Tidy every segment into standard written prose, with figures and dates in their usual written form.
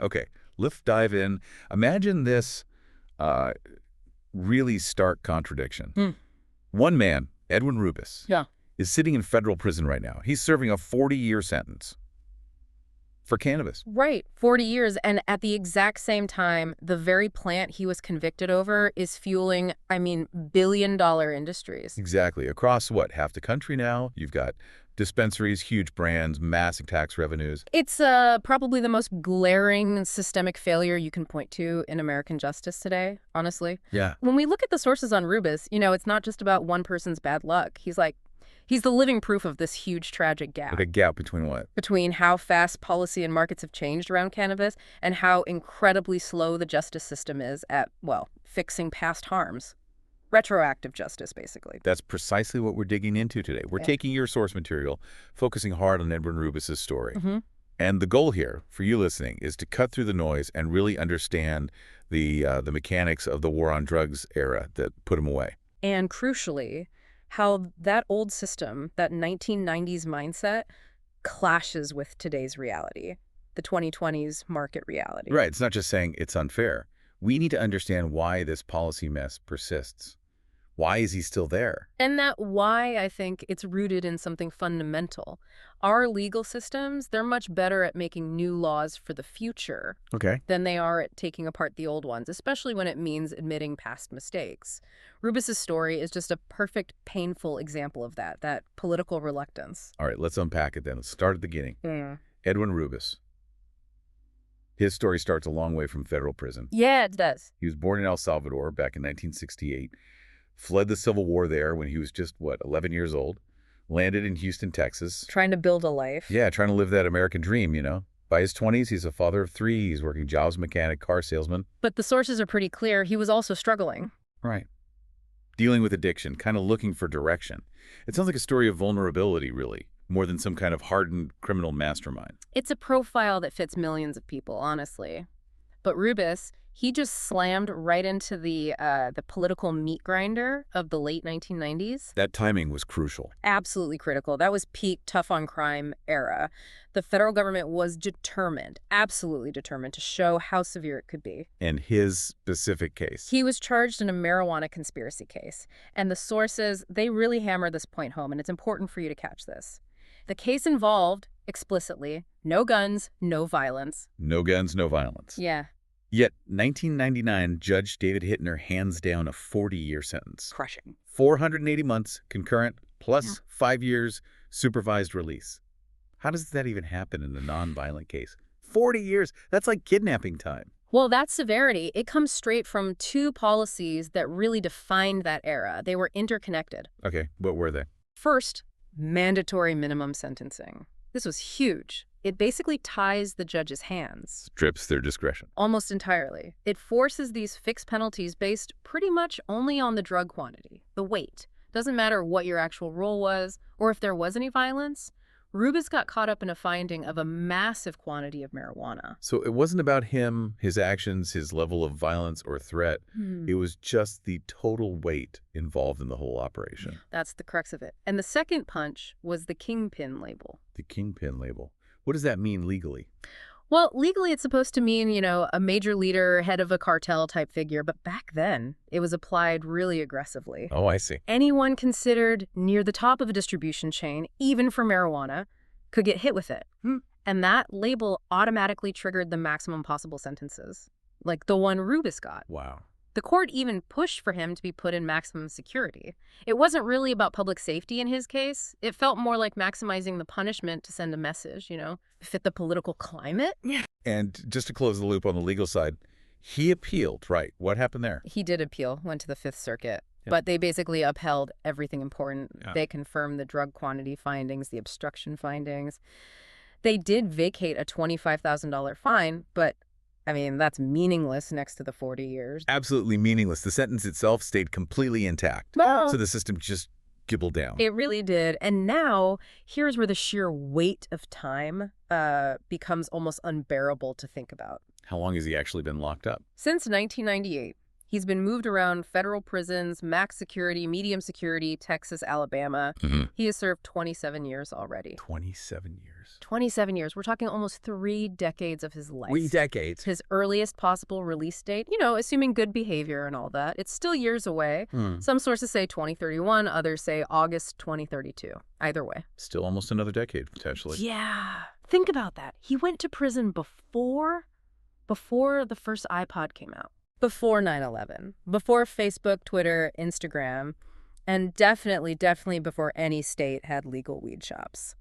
Okay, let's dive in. Imagine this uh, really stark contradiction. Hmm. One man, Edwin Rubis, Yeah. is sitting in federal prison right now. He's serving a 40-year sentence for cannabis. Right, 40 years, and at the exact same time, the very plant he was convicted over is fueling, billion-dollar industries. Exactly. Across, what, half the country now? You've got dispensaries, huge brands, massive tax revenues. It's probably the most glaring systemic failure you can point to in American justice today, honestly. Yeah. When we look at the sources on Rubis, it's not just about one person's bad luck. He's the living proof of this huge tragic gap. Like a gap between what? Between how fast policy and markets have changed around cannabis and how incredibly slow the justice system is at, fixing past harms. Retroactive justice, basically. That's precisely what we're digging into today. We're taking your source material, focusing hard on Edwin Rubis' story. Mm-hmm. And the goal here, for you listening, is to cut through the noise and really understand the mechanics of the war on drugs era that put him away. And crucially, how that old system, that 1990s mindset, clashes with today's reality, the 2020s market reality. Right. It's not just saying it's unfair. We need to understand why this policy mess persists. Why is he still there? And that why, I think, it's rooted in something fundamental. Our legal systems, they're much better at making new laws for the future than they are at taking apart the old ones, especially when it means admitting past mistakes. Rubis' story is just a perfect, painful example of that political reluctance. All right, let's unpack it then. Let's start at the beginning. Yeah. Edwin Rubis. His story starts a long way from federal prison. Yeah, it does. He was born in El Salvador back in 1968, fled the Civil War there when he was just, 11 years old, landed in Houston, Texas. Trying to build a life. Yeah, trying to live that American dream, By his 20s, he's a father of 3. He's working jobs mechanic, car salesman. But the sources are pretty clear. He was also struggling. Right. Dealing with addiction, kind of looking for direction. It sounds like a story of vulnerability, really, more than some kind of hardened criminal mastermind. It's a profile that fits millions of people, honestly. But Rubis, he just slammed right into the political meat grinder of the late 1990s. That timing was crucial. Absolutely critical. That was peak tough on crime era. The federal government was determined, absolutely determined, to show how severe it could be. And his specific case. He was charged in a marijuana conspiracy case. And the sources, they really hammer this point home, and it's important for you to catch this. The case involved, explicitly, no guns, no violence. No guns, no violence. Yeah. Yet, 1999, Judge David Hittner hands down a 40-year sentence. Crushing. 480 months, concurrent, plus 5 years, supervised release. How does that even happen in a nonviolent case? 40 years, that's like kidnapping time. Well, that severity, it comes straight from two policies that really defined that era. They were interconnected. Okay, what were they? First, mandatory minimum sentencing. This was huge. It basically ties the judge's hands. Strips their discretion. Almost entirely. It forces these fixed penalties based pretty much only on the drug quantity, the weight. Doesn't matter what your actual role was or if there was any violence. Rubis got caught up in a finding of a massive quantity of marijuana. So it wasn't about him, his actions, his level of violence or threat. It was just the total weight involved in the whole operation. That's the crux of it. And the second punch was the kingpin label. The kingpin label. What does that mean legally? Well, legally it's supposed to mean, a major leader, head of a cartel type figure, but back then it was applied really aggressively. Oh, I see. Anyone considered near the top of a distribution chain, even for marijuana, could get hit with it. And that label automatically triggered the maximum possible sentences, like the one Rubis got. Wow. The court even pushed for him to be put in maximum security. It wasn't really about public safety in his case. It felt more like maximizing the punishment to send a message, fit the political climate. And just to close the loop on the legal side, he appealed, right? What happened there? He did appeal, went to the Fifth Circuit. Yeah. But they basically upheld everything important. Yeah. They confirmed the drug quantity findings, the obstruction findings. They did vacate a $25,000 fine, but that's meaningless next to the 40 years. Absolutely meaningless. The sentence itself stayed completely intact. So the system just gibbled down. It really did. And now, here's where the sheer weight of time becomes almost unbearable to think about. How long has he actually been locked up? Since 1998, He's been moved around federal prisons, max security, medium security, Texas, Alabama. He has served 27 years already. 27 years. 27 years. We're talking almost 3 decades of his life. 3 decades. His earliest possible release date, you know, assuming good behavior and all that, it's still years away. Some sources say 2031, others say August 2032. Either way. Still almost another decade, potentially. Yeah. Think about that. He went to prison before the first iPod came out. Before 9/11, before Facebook, Twitter, Instagram, and definitely before any state had legal weed shops.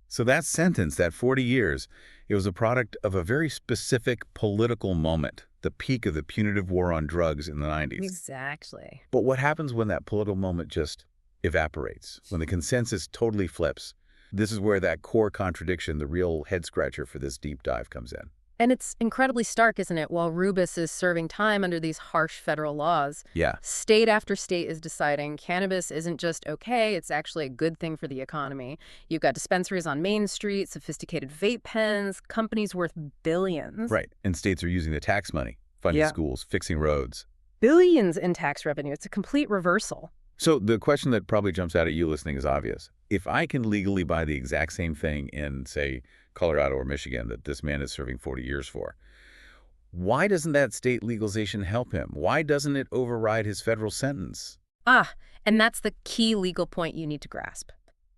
So that sentence, that 40 years, it was a product of a very specific political moment, the peak of the punitive war on drugs in the 90s. Exactly. But what happens when that political moment just evaporates, when the consensus totally flips? This is where that core contradiction, the real head-scratcher for this deep dive, comes in. And it's incredibly stark, isn't it? While Rubis is serving time under these harsh federal laws, state after state is deciding cannabis isn't just okay, it's actually a good thing for the economy. You've got dispensaries on Main Street, sophisticated vape pens, companies worth billions. Right. And states are using the tax money, funding schools, fixing roads. Billions in tax revenue. It's a complete reversal. So the question that probably jumps out at you listening is obvious. If I can legally buy the exact same thing in, say, Colorado or Michigan that this man is serving 40 years for, why doesn't that state legalization help him? Why doesn't it override his federal sentence? And that's the key legal point you need to grasp.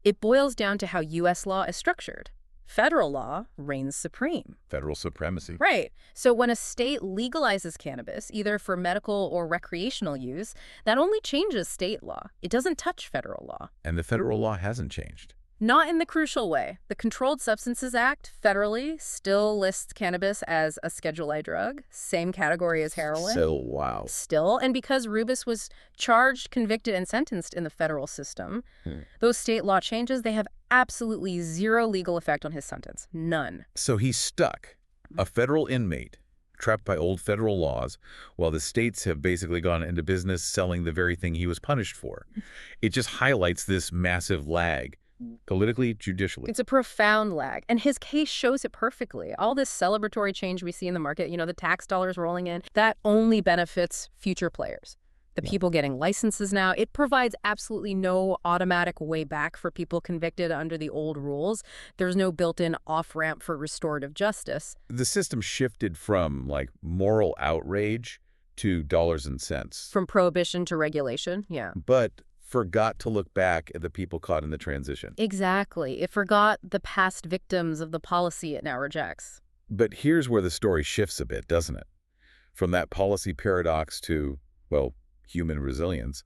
It boils down to how U.S. law is structured. Federal law reigns supreme. Federal supremacy. Right. So when a state legalizes cannabis, either for medical or recreational use, that only changes state law. It doesn't touch federal law. And the federal law hasn't changed. Not in the crucial way. The Controlled Substances Act, federally, still lists cannabis as a Schedule I drug, same category as heroin. So, wow. Still, and because Rubis was charged, convicted, and sentenced in the federal system, those state law changes, they have absolutely zero legal effect on his sentence. None. So he's stuck, a federal inmate, trapped by old federal laws, while the states have basically gone into business selling the very thing he was punished for. It just highlights this massive lag. Politically, judicially. It's a profound lag, and his case shows it perfectly. All this celebratory change we see in the market, you know, the tax dollars rolling in, that only benefits future players. The people getting licenses now, it provides absolutely no automatic way back for people convicted under the old rules. There's no built-in off-ramp for restorative justice. The system shifted from, like, moral outrage to dollars and cents. From prohibition to regulation, But forgot to look back at the people caught in the transition. Exactly. It forgot the past victims of the policy it now rejects. But here's where the story shifts a bit, doesn't it? From that policy paradox to, well, human resilience.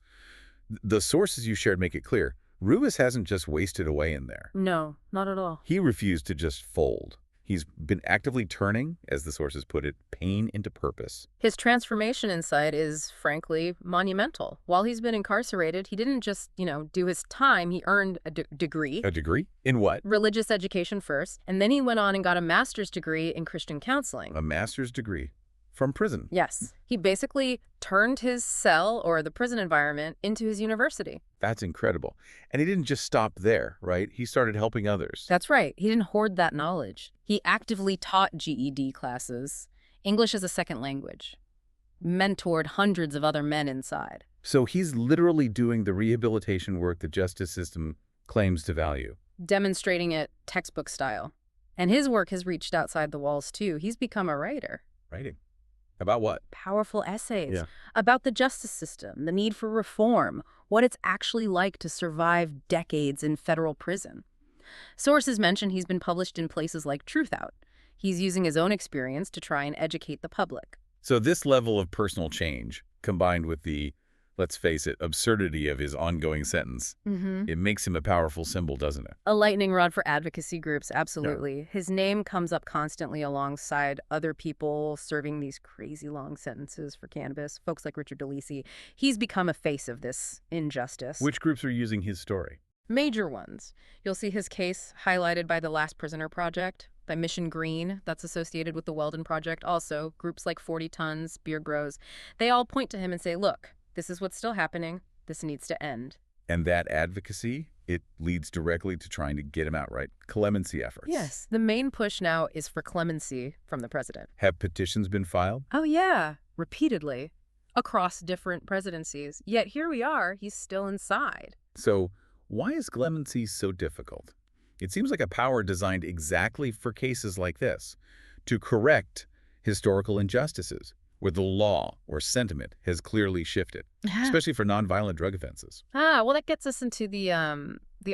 The sources you shared make it clear. Rubis hasn't just wasted away in there. No, not at all. He refused to just fold. He's been actively turning, as the sources put it, pain into purpose. His transformation inside is, frankly, monumental. While he's been incarcerated, he didn't just, do his time. He earned a degree. A degree? In what? Religious education first. And then he went on and got a master's degree in Christian counseling. A master's degree? From prison? Yes. He basically turned his cell, or the prison environment, into his university. That's incredible. And he didn't just stop there, right? He started helping others. That's right. He didn't hoard that knowledge. He actively taught GED classes, English as a second language, mentored hundreds of other men inside. So he's literally doing the rehabilitation work the justice system claims to value. Demonstrating it textbook style. And his work has reached outside the walls, too. He's become a writer. Writing? About what? Powerful essays about the justice system, the need for reform, what it's actually like to survive decades in federal prison. Sources mention he's been published in places like Truth Out. He's using his own experience to try and educate the public. So this level of personal change, combined with the, let's face it, absurdity of his ongoing sentence, it makes him a powerful symbol, doesn't it? A lightning rod for advocacy groups, absolutely. Yeah. His name comes up constantly alongside other people serving these crazy long sentences for cannabis, folks like Richard DeLisi. He's become a face of this injustice. Which groups are using his story? Major ones. You'll see his case highlighted by the Last Prisoner Project, by Mission Green, that's associated with the Weldon Project. Also, groups like 40 Tons, Beard Grows, they all point to him and say, look, this is what's still happening. This needs to end. And that advocacy, it leads directly to trying to get him out, right? Clemency efforts. Yes. The main push now is for clemency from the president. Have petitions been filed? Oh, yeah. Repeatedly. across different presidencies. Yet here we are, he's still inside. So why is clemency so difficult? It seems like a power designed exactly for cases like this, to correct historical injustices where the law or sentiment has clearly shifted, especially for nonviolent drug offenses. Well, that gets us into the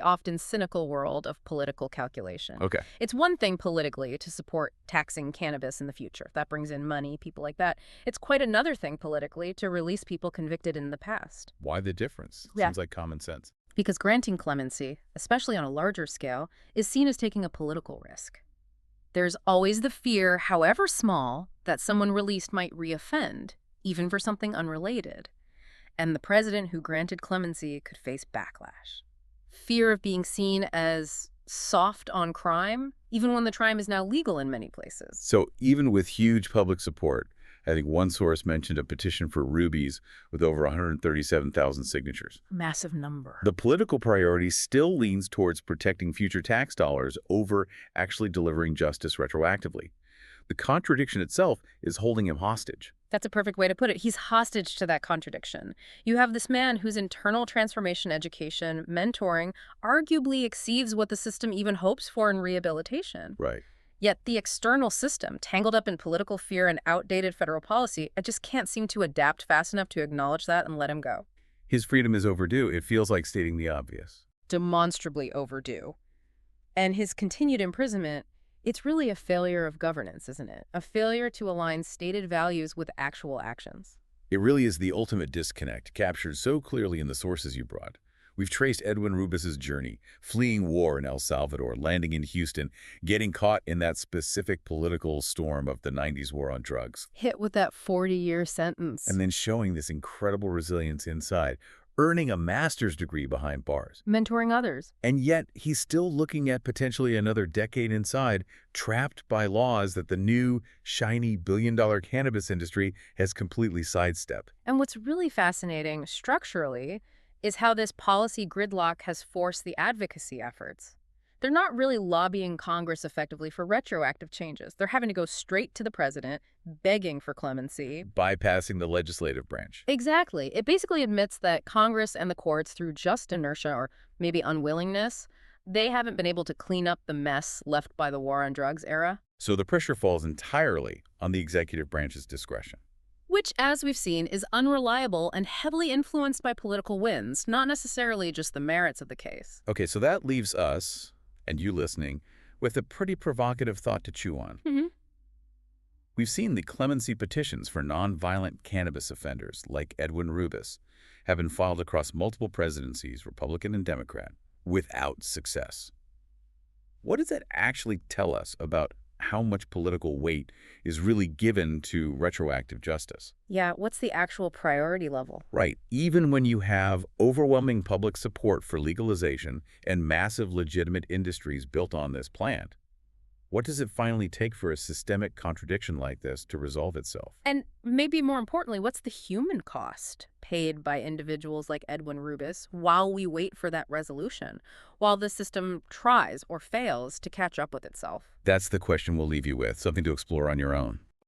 often cynical world of political calculation. Okay. It's one thing politically to support taxing cannabis in the future. If that brings in money, people like that. It's quite another thing politically to release people convicted in the past. Why the difference? Yeah. Seems like common sense. Because granting clemency, especially on a larger scale, is seen as taking a political risk. There's always the fear, however small, that someone released might reoffend, even for something unrelated. And the president who granted clemency could face backlash. Fear of being seen as soft on crime, even when the crime is now legal in many places. So even with huge public support, I think one source mentioned a petition for Rubis with over 137,000 signatures. Massive number. The political priority still leans towards protecting future tax dollars over actually delivering justice retroactively. The contradiction itself is holding him hostage. That's a perfect way to put it. He's hostage to that contradiction. You have this man whose internal transformation education, mentoring, arguably exceeds what the system even hopes for in rehabilitation. Right. Yet the external system, tangled up in political fear and outdated federal policy, it just can't seem to adapt fast enough to acknowledge that and let him go. His freedom is overdue. It feels like stating the obvious. Demonstrably overdue. And his continued imprisonment, it's really a failure of governance, isn't it? A failure to align stated values with actual actions. It really is the ultimate disconnect, captured so clearly in the sources you brought. We've traced Edwin Rubis's journey, fleeing war in El Salvador, landing in Houston, getting caught in that specific political storm of the 90s war on drugs. Hit with that 40-year sentence. And then showing this incredible resilience inside, earning a master's degree behind bars. Mentoring others. And yet, he's still looking at potentially another decade inside, trapped by laws that the new, shiny, billion-dollar cannabis industry has completely sidestepped. And what's really fascinating, structurally, is how this policy gridlock has forced the advocacy efforts. They're not really lobbying Congress effectively for retroactive changes. They're having to go straight to the president, begging for clemency. Bypassing the legislative branch. Exactly. It basically admits that Congress and the courts, through just inertia or maybe unwillingness, they haven't been able to clean up the mess left by the war on drugs era. So the pressure falls entirely on the executive branch's discretion. Which, as we've seen, is unreliable and heavily influenced by political winds, not necessarily just the merits of the case. Okay, so that leaves us, and you listening, with a pretty provocative thought to chew on. We've seen the clemency petitions for nonviolent cannabis offenders, like Edwin Rubis, have been filed across multiple presidencies, Republican and Democrat, without success. What does that actually tell us about how much political weight is really given to retroactive justice? Yeah, what's the actual priority level? Right. Even when you have overwhelming public support for legalization and massive legitimate industries built on this plant, what does it finally take for a systemic contradiction like this to resolve itself? And maybe more importantly, what's the human cost paid by individuals like Edwin Rubis while we wait for that resolution, while the system tries or fails to catch up with itself? That's the question we'll leave you with, something to explore on your own.